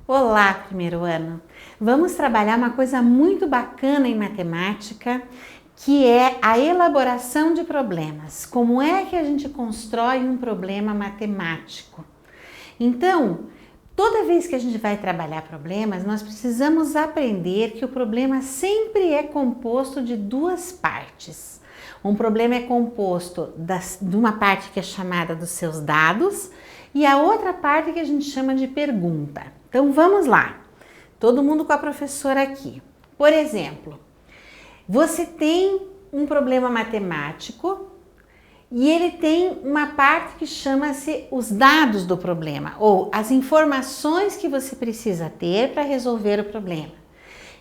Olá, primeiro ano! Vamos trabalhar uma coisa muito bacana em matemática, que é a elaboração de problemas. Como é que a gente constrói um problema matemático? Então, toda vez que a gente vai trabalhar problemas, nós precisamos aprender que o problema sempre é composto de duas partes. Um problema é composto de uma parte que é chamada dos seus dados e a outra parte que a gente chama de pergunta. Então vamos lá, todo mundo com a professora aqui. Por exemplo, você tem um problema matemático e ele tem uma parte que chama-se os dados do problema, ou as informações que você precisa ter para resolver o problema.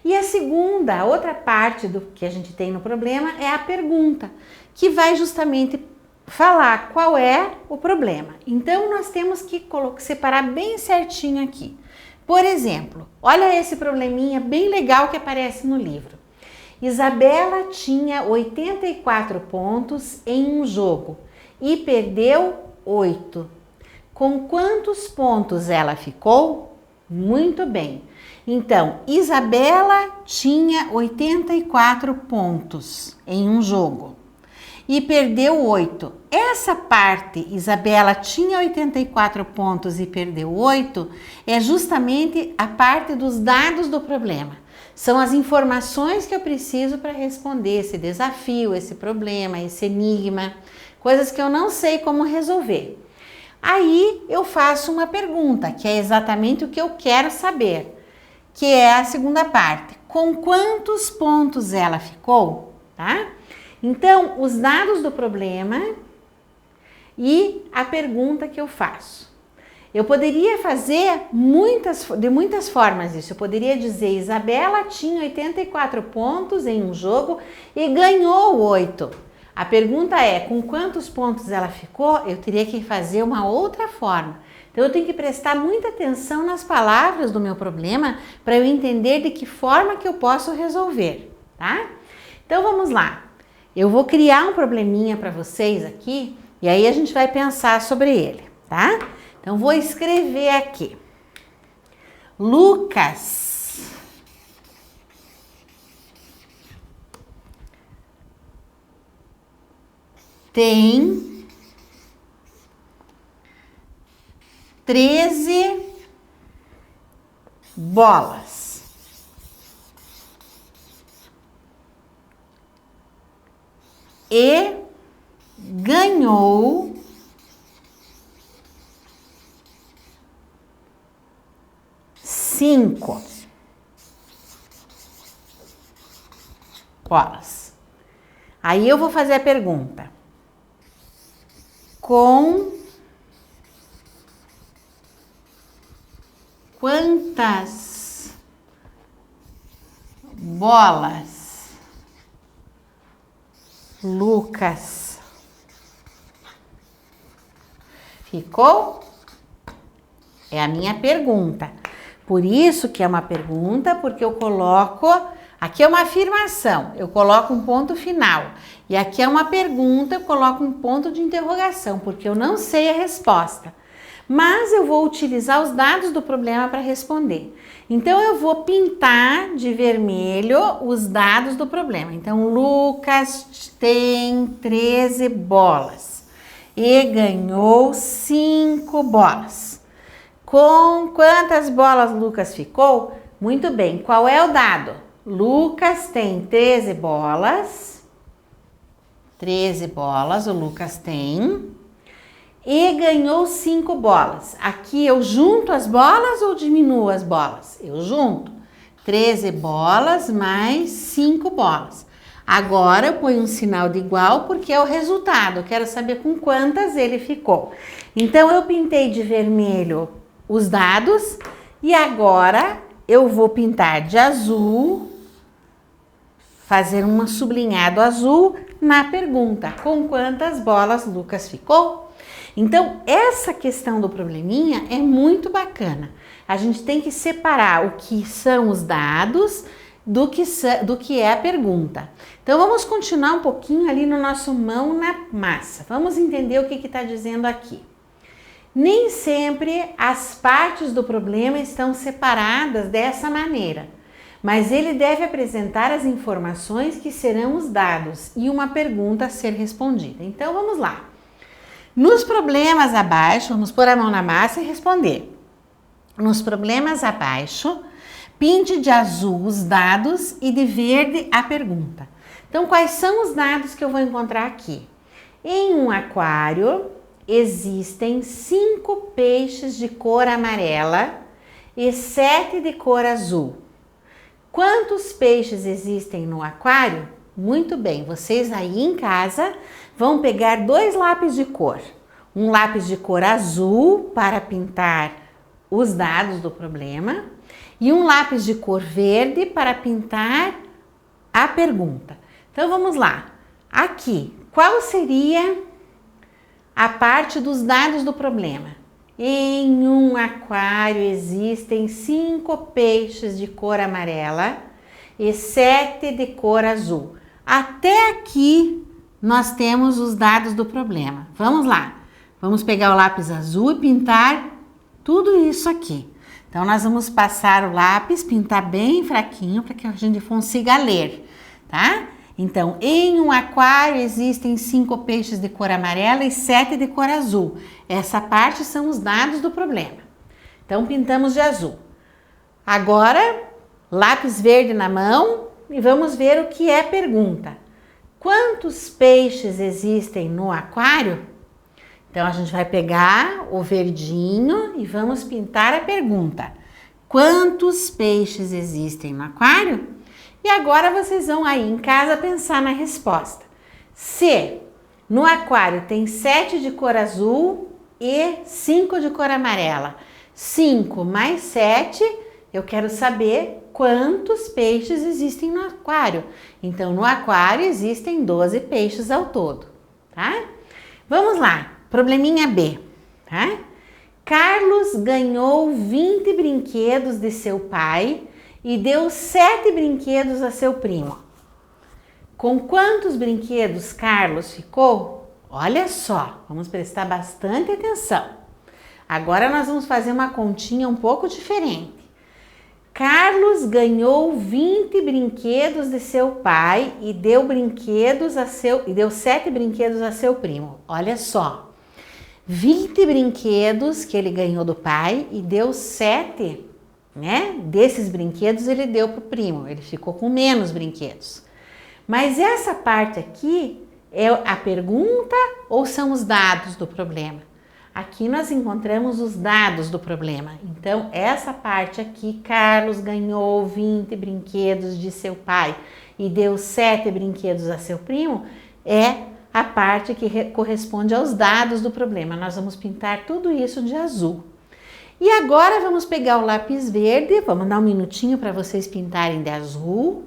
E a outra parte do que a gente tem no problema é a pergunta, que vai justamente falar qual é o problema. Então nós temos que separar bem certinho aqui. Por exemplo, olha esse probleminha bem legal que aparece no livro. Isabela tinha 84 pontos em um jogo e perdeu 8. Com quantos pontos ela ficou? Muito bem. Então, Isabela tinha 84 pontos em um jogo e perdeu 8. Essa parte, Isabela tinha 84 pontos e perdeu 8, é justamente a parte dos dados do problema. São as informações que eu preciso para responder esse desafio, esse problema, esse enigma, coisas que eu não sei como resolver. Aí eu faço uma pergunta, que é exatamente o que eu quero saber, que é a segunda parte. Com quantos pontos ela ficou, tá? Então, os dados do problema e a pergunta que eu faço. Eu poderia fazer de muitas formas isso. Eu poderia dizer, Isabela tinha 84 pontos em um jogo e ganhou 8. A pergunta é, com quantos pontos ela ficou? Eu teria que fazer uma outra forma. Então, eu tenho que prestar muita atenção nas palavras do meu problema para eu entender de que forma que eu posso resolver, tá? Então, vamos lá. Eu vou criar um probleminha para vocês aqui e aí a gente vai pensar sobre ele, tá? Então, vou escrever aqui. Lucas tem 13 bolas. E ganhou 5 bolas. Aí eu vou fazer a pergunta. Com quantas bolas Lucas ficou? É a minha pergunta. Por isso que é uma pergunta, porque eu coloco... Aqui é uma afirmação, eu coloco um ponto final. E aqui é uma pergunta, eu coloco um ponto de interrogação, porque eu não sei a resposta. Mas eu vou utilizar os dados do problema para responder. Então, eu vou pintar de vermelho os dados do problema. Então, Lucas tem 13 bolas e ganhou 5 bolas. Com quantas bolas Lucas ficou? Muito bem, qual é o dado? Lucas tem 13 bolas. 13 bolas o Lucas tem. E ganhou 5 bolas. Aqui eu junto as bolas ou diminuo as bolas? Eu junto. 13 bolas mais 5 bolas. Agora eu ponho um sinal de igual porque é o resultado. Eu quero saber com quantas ele ficou. Então eu pintei de vermelho os dados e agora eu vou pintar de azul, fazer um sublinhado azul na pergunta. Com quantas bolas Lucas ficou? Então, essa questão do probleminha é muito bacana. A gente tem que separar o que são os dados do que é a pergunta. Então, vamos continuar um pouquinho ali no nosso mão na massa. Vamos entender o que está dizendo aqui. Nem sempre as partes do problema estão separadas dessa maneira, mas ele deve apresentar as informações que serão os dados e uma pergunta a ser respondida. Então vamos lá. Nos problemas abaixo, vamos pôr a mão na massa e responder. Nos problemas abaixo, pinte de azul os dados e de verde a pergunta. Então, quais são os dados que eu vou encontrar aqui? Em um aquário, existem 5 peixes de cor amarela e 7 de cor azul. Quantos peixes existem no aquário? Muito bem, vocês aí em casa vão pegar 2 lápis de cor. Um lápis de cor azul para pintar os dados do problema e um lápis de cor verde para pintar a pergunta. Então vamos lá. Aqui, qual seria a parte dos dados do problema? Em um aquário existem 5 peixes de cor amarela e 7 de cor azul. Até aqui nós temos os dados do problema. Vamos lá. Vamos pegar o lápis azul e pintar tudo isso aqui. Então nós vamos passar o lápis, pintar bem fraquinho para que a gente consiga ler, tá? Então, em um aquário existem 5 peixes de cor amarela e 7 de cor azul. Essa parte são os dados do problema. Então, pintamos de azul. Agora, lápis verde na mão e vamos ver o que é a pergunta. Quantos peixes existem no aquário? Então, a gente vai pegar o verdinho e vamos pintar a pergunta. Quantos peixes existem no aquário? E agora vocês vão aí em casa pensar na resposta. Se no aquário tem 7 de cor azul e 5 de cor amarela, 5 mais 7, eu quero saber quantos peixes existem no aquário. Então, no aquário existem 12 peixes ao todo, tá? Vamos lá, probleminha B, tá? Carlos ganhou 20 brinquedos de seu pai e deu 7 brinquedos a seu primo. Com quantos brinquedos Carlos ficou? Olha só, vamos prestar bastante atenção. Agora nós vamos fazer uma continha um pouco diferente. Carlos ganhou 20 brinquedos de seu pai e deu 7 brinquedos a seu primo. Olha só, 20 brinquedos que ele ganhou do pai e deu 7, né? Desses brinquedos ele deu para o primo, ele ficou com menos brinquedos. Mas essa parte aqui é a pergunta ou são os dados do problema? Aqui nós encontramos os dados do problema. Então, essa parte aqui, Carlos ganhou 20 brinquedos de seu pai e deu 7 brinquedos a seu primo, é a parte que corresponde aos dados do problema. Nós vamos pintar tudo isso de azul. E agora vamos pegar o lápis verde, vamos dar um minutinho para vocês pintarem de azul.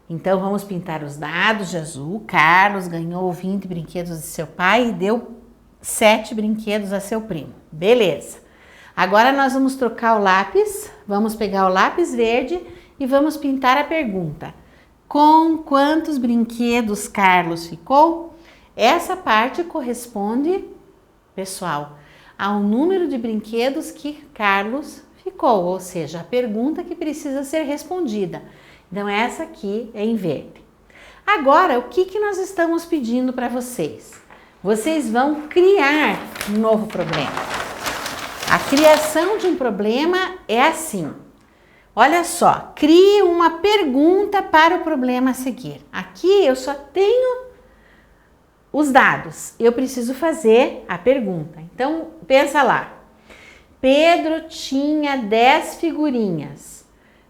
Então vamos pintar os dados de azul. Carlos ganhou 20 brinquedos de seu pai e deu 7 brinquedos a seu primo. Beleza. Agora nós vamos trocar o lápis, vamos pegar o lápis verde e vamos pintar a pergunta. Com quantos brinquedos Carlos ficou? Essa parte corresponde, pessoal, ao número de brinquedos que Carlos ficou, ou seja, a pergunta que precisa ser respondida. Então, essa aqui é em verde. Agora, o que nós estamos pedindo para vocês? Vocês vão criar um novo problema. A criação de um problema é assim. Olha só, crie uma pergunta para o problema a seguir. Aqui eu só tenho os dados, eu preciso fazer a pergunta. Então, pensa lá. Pedro tinha 10 figurinhas,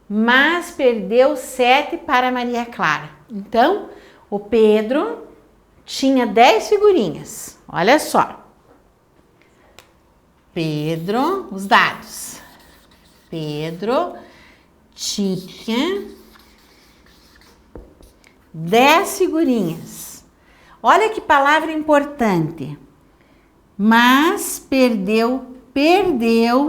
mas perdeu 7 para Maria Clara. Então, o Pedro tinha 10 figurinhas. Olha só. Pedro, os dados. Pedro tinha 10 figurinhas. Olha que palavra importante. Mas perdeu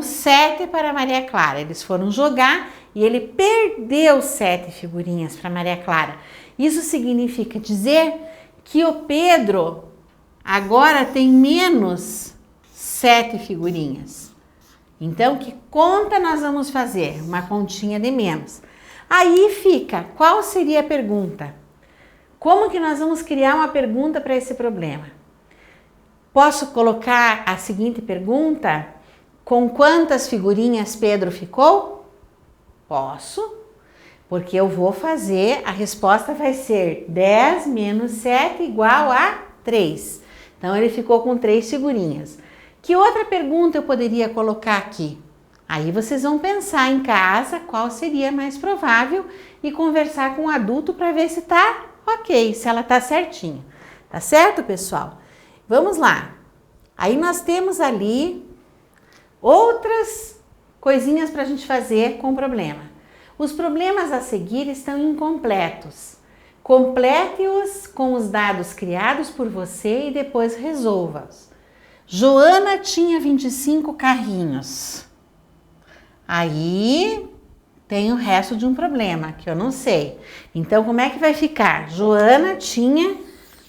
7 para Maria Clara. Eles foram jogar e ele perdeu 7 figurinhas para Maria Clara. Isso significa dizer que o Pedro agora tem menos 7 figurinhas. Então, que conta nós vamos fazer? Uma continha de menos. Aí fica, qual seria a pergunta? Como que nós vamos criar uma pergunta para esse problema? Posso colocar a seguinte pergunta? Com quantas figurinhas Pedro ficou? Posso, porque eu vou fazer, a resposta vai ser 10 menos 7 igual a 3. Então, ele ficou com 3 figurinhas. Que outra pergunta eu poderia colocar aqui? Aí vocês vão pensar em casa qual seria mais provável e conversar com o adulto para ver se tá ok, se ela tá certinha. Tá certo, pessoal? Vamos lá. Aí nós temos ali outras coisinhas para a gente fazer com o problema. Os problemas a seguir estão incompletos. Complete-os com os dados criados por você e depois resolva-os. Joana tinha 25 carrinhos. Aí tem o resto de um problema que eu não sei. Então, como é que vai ficar? Joana tinha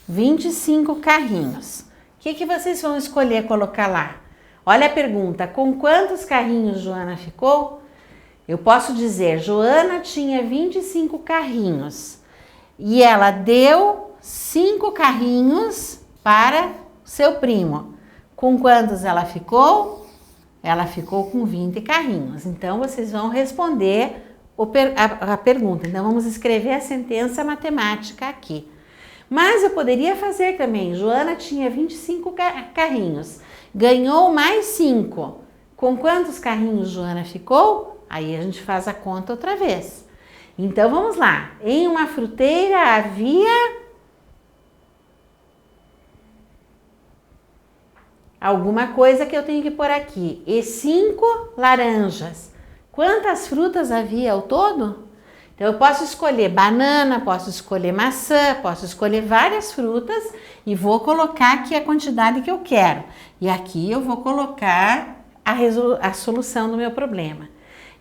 25 carrinhos. O que vocês vão escolher colocar lá? Olha a pergunta, com quantos carrinhos Joana ficou? Eu posso dizer, Joana tinha 25 carrinhos e ela deu 5 carrinhos para seu primo. Com quantos ela ficou? Ela ficou com 20 carrinhos. Então, vocês vão responder a pergunta. Então, vamos escrever a sentença matemática aqui. Mas eu poderia fazer também. Joana tinha 25 carrinhos. Ganhou mais 5. Com quantos carrinhos Joana ficou? Aí a gente faz a conta outra vez. Então, vamos lá. Em uma fruteira havia alguma coisa que eu tenho que pôr aqui. E 5 laranjas. Quantas frutas havia ao todo? Então, eu posso escolher banana, posso escolher maçã, posso escolher várias frutas e vou colocar aqui a quantidade que eu quero. E aqui eu vou colocar a solução do meu problema.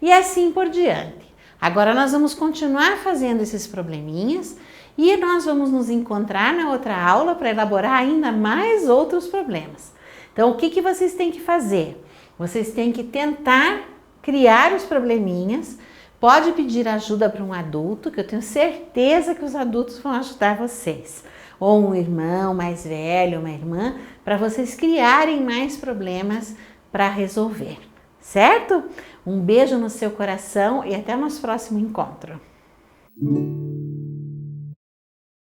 E assim por diante. Agora, nós vamos continuar fazendo esses probleminhas e nós vamos nos encontrar na outra aula para elaborar ainda mais outros problemas. Então, o que vocês têm que fazer? Vocês têm que tentar criar os probleminhas. Pode pedir ajuda para um adulto, que eu tenho certeza que os adultos vão ajudar vocês. Ou um irmão mais velho, uma irmã, para vocês criarem mais problemas para resolver. Certo? Um beijo no seu coração e até o nosso próximo encontro.